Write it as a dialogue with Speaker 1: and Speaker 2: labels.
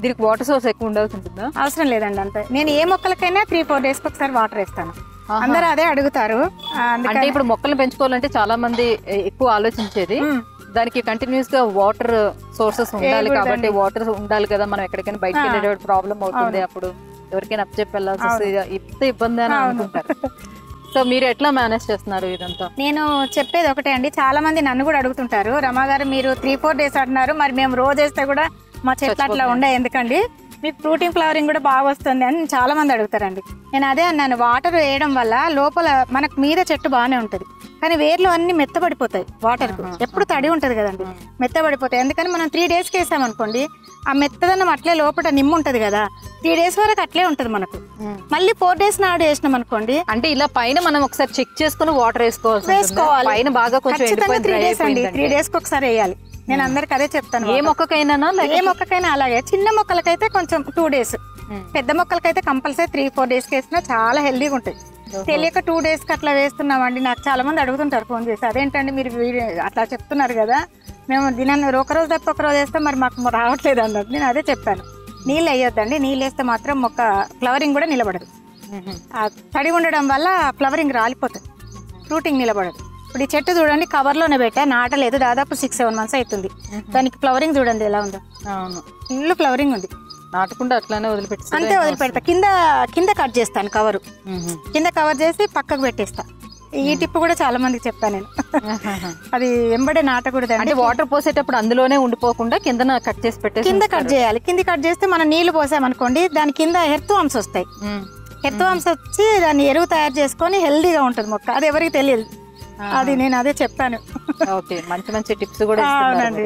Speaker 1: దీనికి water source ఎక్కువ ఉండాల్సి ఉంటుందా?
Speaker 2: అవసరం లేదండి అంతే. నేను ఏ మొక్కలకైనా 3-4 డేస్కి ఒకసారి వాటర్ వేస్తాను. అందరూ అదే అడుగుతారు.
Speaker 1: అంటే ఇప్పుడు మొక్కలు పెంచుకోవాలంటే చాలా మంది ఎక్కువ ఆలోచించేది దానికి కంటిన్యూస్ గా వాటర్ సోర్సెస్ ఉండాలి కాబట్టి వాటర్ ఉండాలి కదా, మనం ఎక్కడికైనా బయటకు వెళ్ళేటప్పుడు ప్రాబ్లం అవుతుంది, అప్పుడు ఎవరికైనా అప్పచెప్పి వెళ్ళాల్సి వస్తుంది, ఇంత ఇబ్బంది అని అనుకుంటారు. సో మీరు ఎట్లా మేనేజ్ చేస్తున్నారు ఇదంతా?
Speaker 2: నేను చెప్పేది ఒకటే అండి, చాలా మంది నన్ను కూడా అడుగుతుంటారు, రమా గారు మీరు 3-4 డేస్ అంటున్నారు, మరి మేము రోజు వేస్తే కూడా మా చెట్లు అట్లా ఉండే ఎందుకండి, మీకు ఫ్రూటింగ్ ఫ్లవరింగ్ కూడా బాగా వస్తుంది అని చాలా మంది అడుగుతారండి. నేను అదే అన్నాను, వాటర్ వేయడం వల్ల లోపల మనకు మీద చెట్టు బాగానే ఉంటుంది, కానీ వేర్లు అన్ని మెత్తబడిపోతాయి. వాటర్ ఎప్పుడు తడి ఉంటుంది కదండి, మెత్తబడిపోతాయి. అందుకని మనం 3 డేస్కి వేసాం అనుకోండి, ఆ మెత్తదనం అట్లే లోపల నిమ్ము ఉంటుంది కదా, 3 డేస్ వరకు అట్లే ఉంటుంది మనకు. మళ్ళీ 4 డేస్ నాడు వేసినాం అనుకోండి,
Speaker 1: అంటే ఇలా పైన మనం ఒకసారి చెక్ చేసుకుని వాటర్ వేసుకోవాలి. పైన బాగా కొంచెం
Speaker 2: 3 డేస్కి ఒకసారి వేయాలి. నేను అందరికి అదే చెప్తాను.
Speaker 1: ఏ మొక్కకైనా
Speaker 2: అలాగే. చిన్న మొక్కలకైతే కొంచెం 2 డేస్, పెద్ద మొక్కలకైతే కంపల్సరీ 3-4 డేస్కి వేసినా చాలా హెల్దీగా ఉంటాయి. తెలియక 2 డేస్కి అట్లా వేస్తున్నామండి. నాకు చాలా మంది అడుగుతుంటారు ఫోన్ చేసి, అదేంటండి మీరు అట్లా చెప్తున్నారు కదా, మేము దినాన్ని ఒకరోజు తప్ప ఒకరోజు వేస్తే మరి మాకు రావట్లేదు అన్నట్టు. నేను అదే చెప్పాను, నీళ్ళు వేయొద్దండి, నీళ్ళు వేస్తే మాత్రం మొక్క ఫ్లవరింగ్ కూడా నిలబడదు. ఆ తడి ఉండడం వల్ల ఫ్లవరింగ్ రాలిపోతుంది, ఫ్రూటింగ్ నిలబడదు. ఇప్పుడు ఈ చెట్టు చూడండి, కవర్లోనే పెట్టా, నాటలేదు, దాదాపు 6-7 మంత్స్ అవుతుంది. దానికి ఫ్లవరింగ్ చూడండి ఎలా ఉందో, ఫుల్ ఫ్లవరింగ్ ఉంది.
Speaker 1: నాటకుండా అట్లానే వదిలిపెట్టి
Speaker 2: అంతే వదిలిపెడతా. కింద కట్ చేస్తాను కవర్, కింద కవర్ చేసి పక్కకు పెట్టేస్తా. ఈ టిప్ కూడా చాలా మందికి చెప్పాను నేను. అది ఎంబడే నాటకూడదు
Speaker 1: అంటే వాటర్ పోసేటప్పుడు అందులోనే ఉండిపోకుండా కింద కట్ చేసి పెట్టేసి
Speaker 2: కింద కట్ చేయాలి. కింద కట్ చేస్తే మనం నీళ్లు పోసామనుకోండి, దాని కింద ఎర్త్ వామ్స్ వస్తాయి. ఎర్త్ వామ్స్ వచ్చి దాన్ని ఎరువు తయారు చేసుకొని హెల్దీగా ఉంటుంది మొక్క. అది ఎవరికి తెలియదు, అది నేను అదే చెప్పాను.
Speaker 1: ఓకే, మంచి మంచి టిప్స్ కూడా ఇస్తున్నారు.